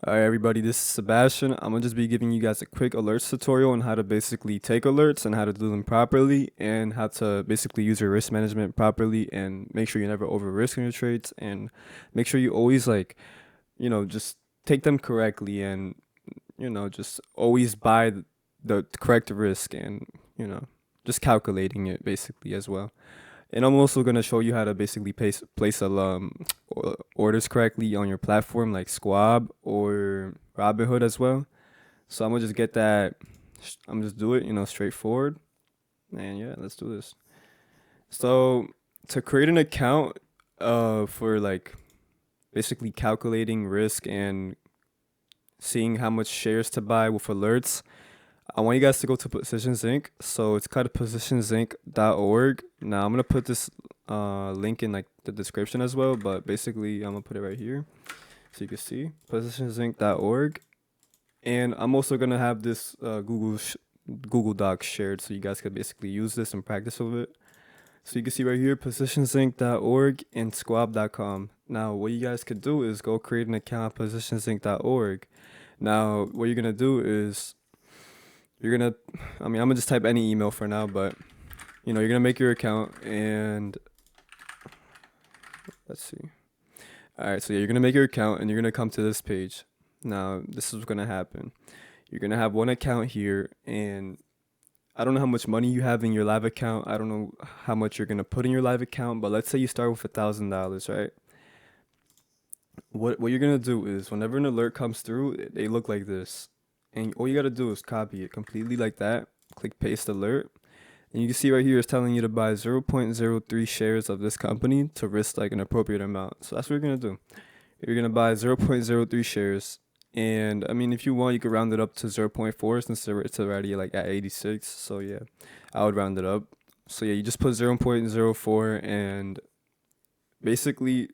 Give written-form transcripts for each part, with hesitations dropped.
Alright everybody, this is Sebastian. I'm gonna just be giving you guys a quick alerts tutorial on how to basically take alerts and how to do them properly and how to basically use your risk management properly and make sure you never over risk in your trades and make sure you always just take them correctly and just always buy the correct risk and just calculating it basically as well. And I'm also gonna show you how to basically place orders correctly on your platform like Squab or Robinhood as well. So I'm gonna just get that. I'm just do it, straightforward. And yeah, let's do this. So to create an account, for like basically calculating risk and seeing how much shares to buy with alerts, I want you guys to go to Positions Inc. So it's called positionsinc.org. Now I'm gonna put this link in like the description as well, but basically I'm gonna put it right here so you can see positionsinc.org. And I'm also gonna have this Google Docs shared so you guys could basically use this and practice with it. So you can see right here positionsinc.org and squab.com. Now what you guys could do is go create an account at positionsinc.org. Now what you're gonna do is you're gonna I'm gonna just type any email for now, but you're gonna make your account and let's see. All right, so yeah, you're gonna make your account and you're gonna come to this page. Now this is what's gonna happen. You're gonna have one account here, and I don't know how much money you have in your live account. I don't know how much you're gonna put in your live account, but let's say you start with $1,000, right? What you're gonna do is whenever an alert comes through, they look like this, and all you gotta do is copy it completely like that. Click paste alert, and you can see right here it's telling you to buy 0.03 shares of this company to risk like an appropriate amount. So that's what you're gonna do. You're gonna buy 0.03 shares. And I mean, if you want, you could round it up to zero point 0.4 since it's already like at 86. So yeah, I would round it up. So yeah, you just put 0.04 and basically,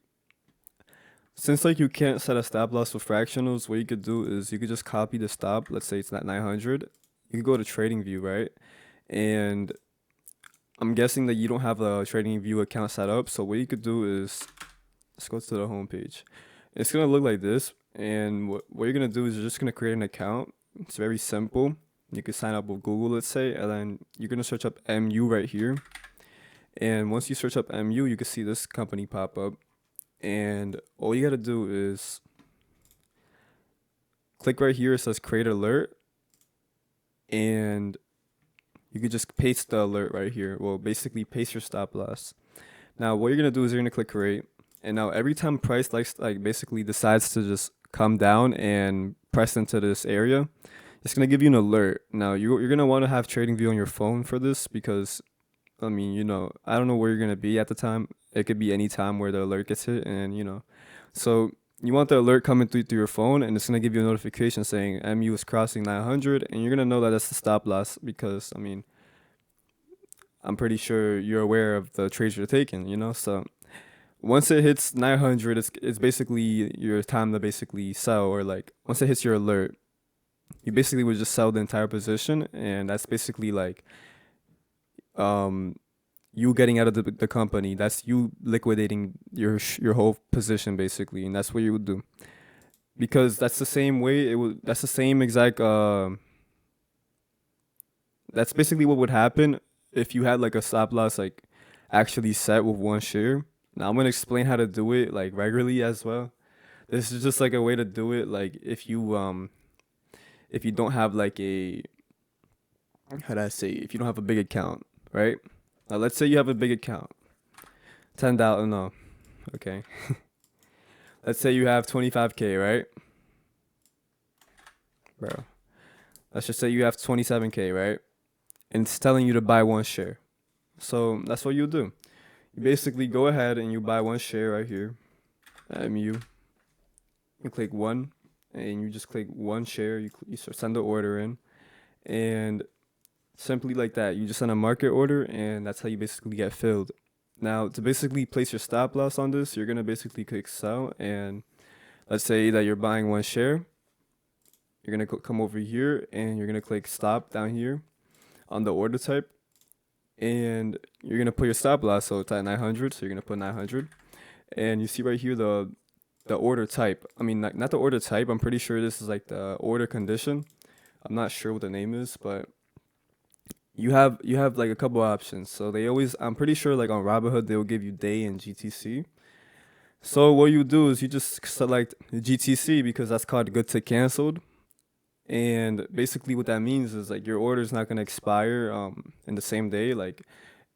since like you can't set a stop loss with fractionals, what you could do is you could just copy the stop. Let's say it's not 900. You could go to Trading View, right? And I'm guessing that you don't have a Trading View account set up. So what you could do is let's go to the home page. It's gonna look like this, and what you're gonna do is you're just gonna create an account. It's very simple. You can sign up with Google, let's say, and then you're gonna search up MU right here. And once you search up MU, you can see this company pop up. And all you gotta do is click right here. It says create alert, and you could just paste the alert right here. Well, basically paste your stop loss. Now, what you're gonna do is you're gonna click create, and now every time price like basically decides to just come down and press into this area, it's gonna give you an alert. Now you're gonna want to have TradingView on your phone for this because I mean, I don't know where you're gonna be at the time. It could be any time where the alert gets hit, and so you want the alert coming through your phone, and it's gonna give you a notification saying MU is crossing 900, and you're gonna know that that's the stop loss because I mean, I'm pretty sure you're aware of the trades you're taking, So once it hits 900, it's basically your time to basically sell, or like once it hits your alert, you basically would just sell the entire position, and that's basically like um you getting out of the company. That's you liquidating your whole position basically, and that's what you would do because that's the same way it would. That's the same exact. That's basically what would happen if you had like a stop loss like actually set with one share. Now I'm gonna explain how to do it like regularly as well. This is just like a way to do it like if you don't have like a how do I say if you don't have a big account, right? Now let's say you have a big account. $10, no. Okay. Let's say you have 25K, right? Bro. Let's just say you have 27K, right? And it's telling you to buy one share. So that's what you do. You basically go ahead and you buy one share right here. You click one, and you just click one share. You send the order in, and simply like that, you just send a market order, and that's how you basically get filled. Now, to basically place your stop loss on this, you're gonna basically click sell, and let's say that you're buying one share. You're gonna come over here, and you're gonna click stop down here on the order type, and you're gonna put your stop loss. So it's at 900, so you're gonna put 900, and you see right here the order type. I mean, not the order type. I'm pretty sure this is like the order condition. I'm not sure what the name is, but you have like a couple options. So they always, I'm pretty sure like on Robinhood they'll give you day and GTC. So what you do is you just select GTC because that's called good to canceled. And basically what that means is like your order is not gonna expire in the same day. Like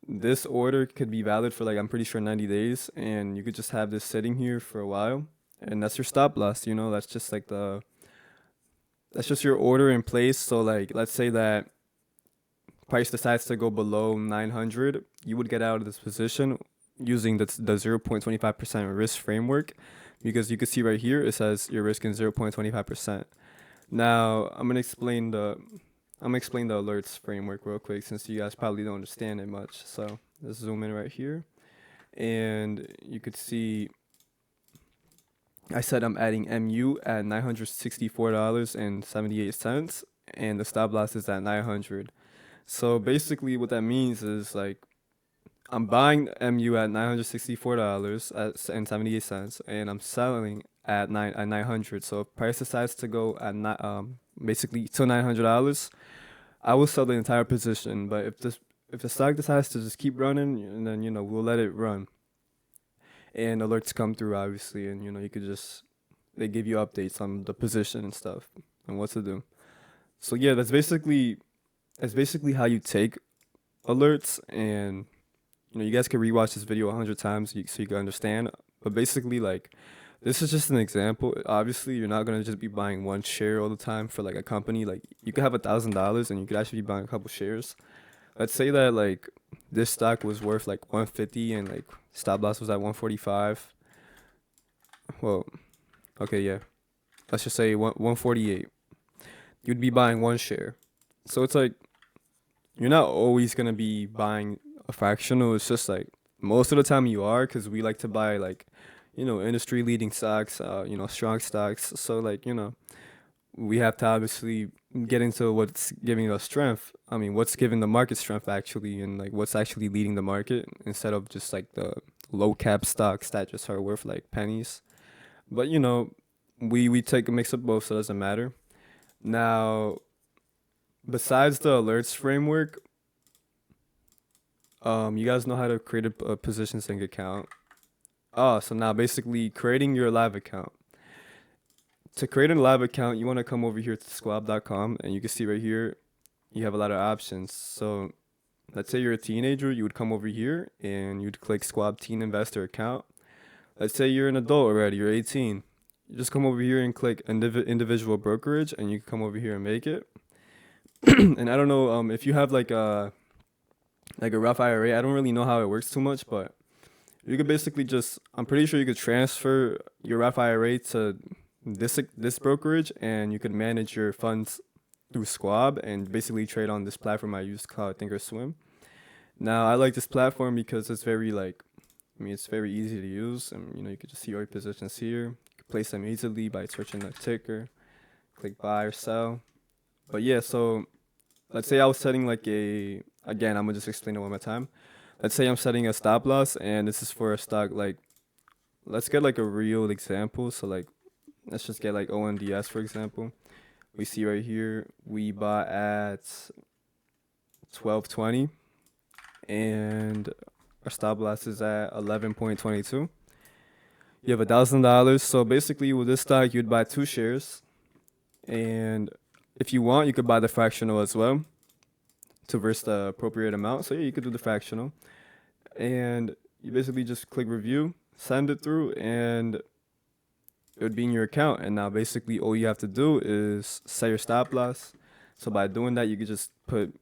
this order could be valid for like I'm pretty sure 90 days, and you could just have this sitting here for a while, and that's your stop loss. That's just like that's just your order in place. So like let's say that price decides to go below 900, you would get out of this position using the 0.25% risk framework, because you can see right here it says you're risking 0.25%. Now I'm gonna explain the alerts framework real quick since you guys probably don't understand it much. So let's zoom in right here, and you could see I said I'm adding MU at $964.78, and the stop loss is at 900. So basically, what that means is like I'm buying MU at $964 and 78 cents, and I'm selling at 900. So if price decides to go at basically to $900, I will sell the entire position. But if the stock decides to just keep running, and then we'll let it run, and alerts come through obviously, and you could just they give you updates on the position and stuff and what to do. So yeah, that's basically how you take alerts, and you guys can rewatch this video 100 times so you can understand. But basically, like, this is just an example. Obviously, you're not gonna just be buying one share all the time for like a company. Like, you could have $1,000 and you could actually be buying a couple shares. Let's say that like this stock was worth like 150 and like stop loss was at 145. Well, okay, yeah. Let's just say 148. You'd be buying one share. So it's like you're not always gonna be buying a fractional. It's just like most of the time you are, because we like to buy like industry leading stocks, strong stocks. So like we have to obviously get into what's giving us strength. I mean, what's giving the market strength actually, and like what's actually leading the market, instead of just like the low cap stocks that just are worth like pennies. But we take a mix of both, so it doesn't matter. Now, besides the alerts framework, you guys know how to create a position sync account. Oh, so now basically creating your live account. To create a live account, you want to come over here to squab.com, and you can see right here you have a lot of options. So let's say you're a teenager, you would come over here and you'd click Squab Teen Investor Account. Let's say you're an adult already, you're 18. You just come over here and click individual brokerage, and you can come over here and make it. And I don't know if you have like a Roth IRA. I don't really know how it works too much, but you could basically just, I'm pretty sure you could transfer your Roth IRA to this brokerage, and you could manage your funds through Squab and basically trade on this platform I use called Thinkorswim. Now, I like this platform because it's very it's very easy to use, and you could just see your positions here. You can place them easily by searching the ticker, click buy or sell. But yeah, so let's say I was setting like again, I'm gonna just explain it one more time. Let's say I'm setting a stop loss, and this is for a stock like, let's get like a real example. So like, let's just get like ONDS for example. We see right here we bought at 12.20, and our stop loss is at 11.22. You have $1,000. So basically, with this stock, you'd buy two shares, and if you want, you could buy the fractional as well to verse the appropriate amount. So yeah, you could do the fractional, and you basically just click review, send it through, and it would be in your account. And now basically all you have to do is set your stop loss. So by doing that, you could just put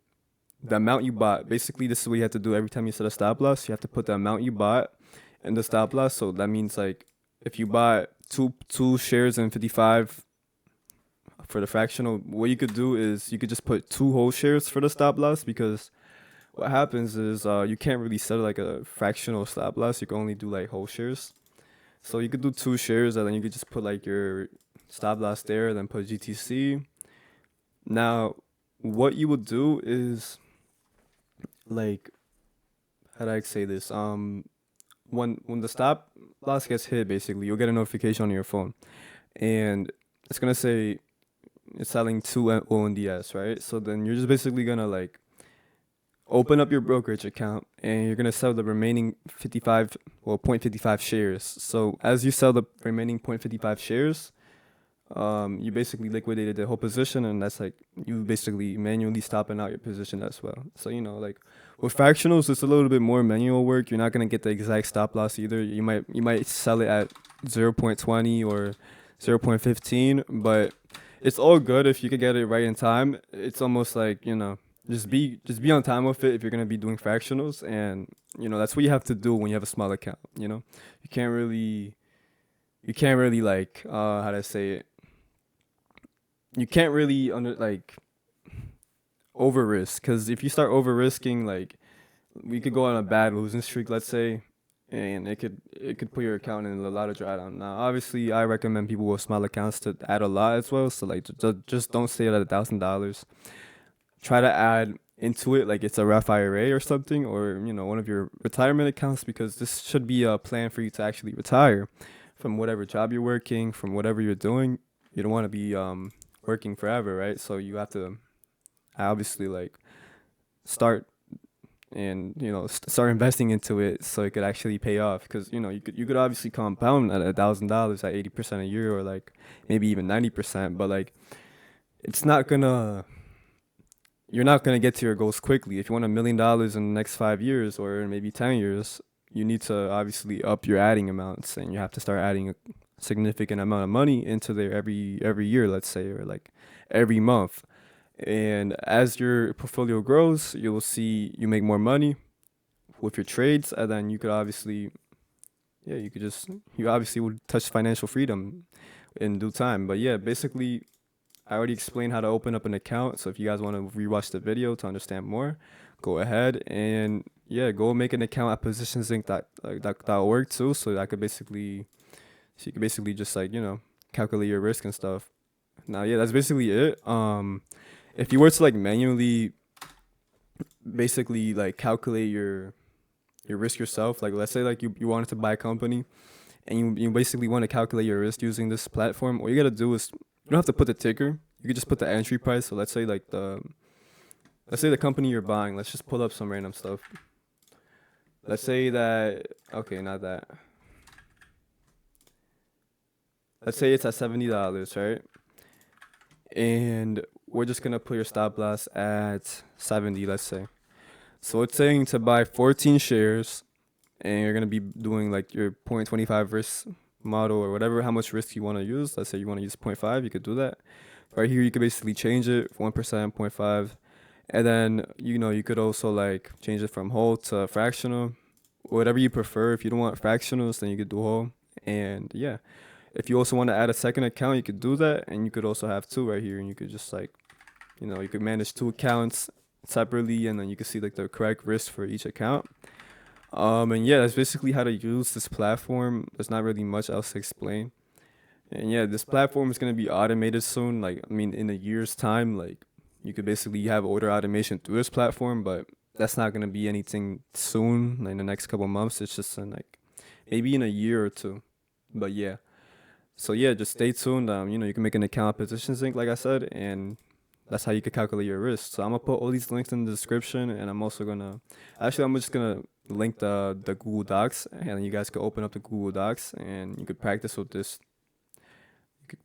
the amount you bought. Basically, this is what you have to do every time you set a stop loss. You have to put the amount you bought in the stop loss. So that means like if you bought two shares and 55 for the fractional, what you could do is you could just put two whole shares for the stop loss, because what happens is you can't really set like a fractional stop loss. You can only do like whole shares. So you could do two shares, and then you could just put like your stop loss there, then put GTC. Now, what you would do is like, how do I say this? when the stop loss gets hit, basically you'll get a notification on your phone, and it's gonna say it's selling two ONDS, right? So then you're just basically gonna like open up your brokerage account and you're gonna sell the remaining 55 well 0.55 shares. So as you sell the remaining 0.55 shares, you basically liquidated the whole position, and that's like you basically manually stopping out your position as well. So like with fractionals, it's a little bit more manual work. You're not gonna get the exact stop loss either. You might sell it at 0.20 or 0.15, but it's all good if you could get it right in time. It's almost like just be on time with it if you're gonna be doing fractionals, and that's what you have to do when you have a small account. You can't really like how to say it, you can't really under like over risk, because if you start over risking, like we could go on a bad losing streak, let's say, and it could put your account in a lot of drawdown. Now obviously I recommend people with small accounts to add a lot as well, so like just don't stay at $1,000. Try to add into it like it's a Roth IRA or something, or one of your retirement accounts, because this should be a plan for you to actually retire from whatever job you're working, from whatever you're doing. You don't want to be working forever, right? So you have to obviously like start and start investing into it so it could actually pay off, because you could obviously compound at $1,000 at 80% a year, or like maybe even 90%, but like it's not gonna you're not gonna get to your goals quickly. If you want $1 million in the next 5 years or maybe 10 years, you need to obviously up your adding amounts, and you have to start adding a significant amount of money into there every year, let's say, or like every month. And as your portfolio grows, you will see you make more money with your trades, and then you could obviously, yeah, you obviously would touch financial freedom in due time. But yeah, basically, I already explained how to open up an account. So if you guys want to rewatch the video to understand more, go ahead and yeah, go make an account at PositionsInc that'll work too. So you can basically just like calculate your risk and stuff. Now yeah, that's basically it. If you were to like manually basically like calculate your risk yourself, like let's say like you wanted to buy a company, and you basically want to calculate your risk using this platform, all you gotta do is you don't have to put the ticker. You could just put the entry price. So let's say the company you're buying. Let's just pull up some random stuff. Let's say that okay, not that. Let's say it's at $70, right? And we're just gonna put your stop loss at 70, let's say. So it's saying to buy 14 shares, and you're gonna be doing like your 0.25 risk model or whatever, how much risk you want to use. Let's say you want to use 0.5, you could do that. Right here, you could basically change it 1%, 0.5, and then you could also like change it from whole to fractional, whatever you prefer. If you don't want fractionals, then you could do whole. And yeah, if you also want to add a second account, you could do that, and you could also have two right here, and you could just like you could manage two accounts separately, and then you can see like the correct risk for each account. And yeah, that's basically how to use this platform. There's not really much else to explain. And yeah, this platform is gonna be automated soon. Like, I mean, in a year's time, like you could basically have order automation through this platform, but that's not gonna be anything soon, like in the next couple months. It's just in like maybe in a year or two. But yeah. So yeah, just stay tuned. You can make an account at PositionsInc, like I said, and that's how you could calculate your risk. So I'm gonna put all these links in the description, and I'm just gonna link the Google Docs, and you guys could open up the Google Docs, and you could practice with this.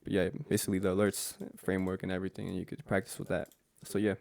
Yeah, basically the alerts framework and everything, and you could practice with that. So yeah.